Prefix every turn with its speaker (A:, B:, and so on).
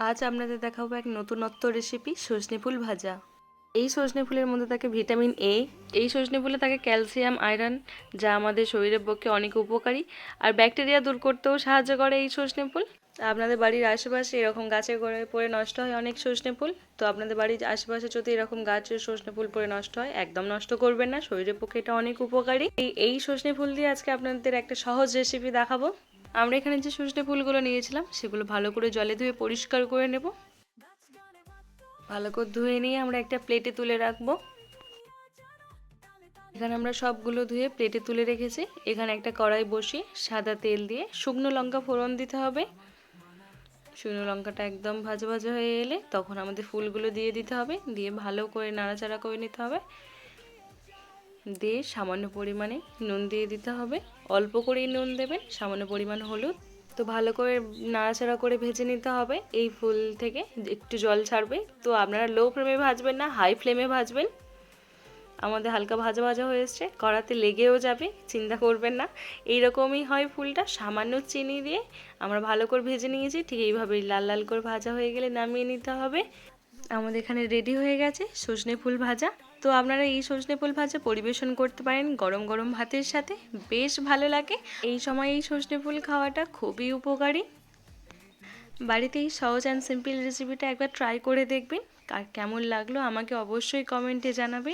A: আজ আপনাদের দেখাবো এক নতুনত্ব রেসিপি সজনে ফুল ভাজা। এই সজনে ফুলের মধ্যে থাকে ভিটামিন এ। এই সজনে ফুলে থাকে ক্যালসিয়াম, আয়রন, যা আমাদের শরীরের পক্ষে অনেক উপকারী। আর ব্যাকটেরিয়া দূর করতেও সাহায্য করে এই সজনে ফুল। আপনাদের বাড়ির আশেপাশে এরকম গাছে করে পড়ে নষ্ট হয় অনেক সজনে ফুল, তো আপনাদের বাড়ির আশেপাশে যদি এরকম গাছের সজনে ফুল পড়ে নষ্ট হয়, একদম নষ্ট করবেন না, শরীরের পক্ষে এটা অনেক উপকারী। এই সজনে ফুল দিয়ে আজকে আপনাদের একটা সহজ রেসিপি দেখাবো। আমরা এখানে যে সজনে ফুলগুলো নিয়েছিলাম সেগুলো ভালো করে জলে ধুয়ে পরিষ্কার করে নেব। ভালো করে ধুয়ে নিয়ে আমরা একটা প্লেটে তুলে রাখবো। এখানে আমরা সবগুলো ধুয়ে প্লেটে তুলে রেখেছি। এখানে একটা কড়াই বসিয়ে সাদা তেল দিয়ে শুকনো লঙ্কা ফোড়ন দিতে হবে। শুকনো লঙ্কাটা একদম ভাজা ভাজা হয়ে এলে তখন আমাদের ফুলগুলো দিয়ে দিতে হবে, দিয়ে ভালো করে নাড়াচাড়া করে নিতে হবে। দিয়ে সামান্য পরিমাণে নুন দিয়ে দিতে হবে, অল্প করেই নুন দেবেন, সামান্য পরিমাণ হলুদ। তো ভালো করে নাড়াচাড়া করে ভেজে নিতে হবে। এই ফুল থেকে একটু জল ছাড়বে, তো আপনারা লো ফ্লেমে ভাজবেন না, হাই ফ্লেমে ভাজবেন। আমাদের হালকা ভাজা ভাজা হয়ে এসছে, কড়াতে লেগেও যাবে, চিন্তা করবেন না। এইরকমই হয় ফুলটা। সামান্য চিনি দিয়ে আমরা ভালো করে ভেজে নিয়েছি, ঠিক এইভাবেই লাল লাল করে ভাজা হয়ে গেলে নামিয়ে নিতে হবে। আমাদের এখানে রেডি হয়ে গেছে সজনে ফুল ভাজা। তো আপনারা এই সজনে ফুল ভাজা পরিবেশন করতে পারেন গরম গরম ভাতের সাথে, বেশ ভালো লাগে। এই সময় এই সজনে ফুল খাওয়াটা খুবই উপকারী। বাড়িতে এই সহজ অ্যান্ড সিম্পল রেসিপিটা একবার ট্রাই করে দেখবেন। আর কেমন লাগলো আমাকে অবশ্যই কমেন্টে জানাবেন।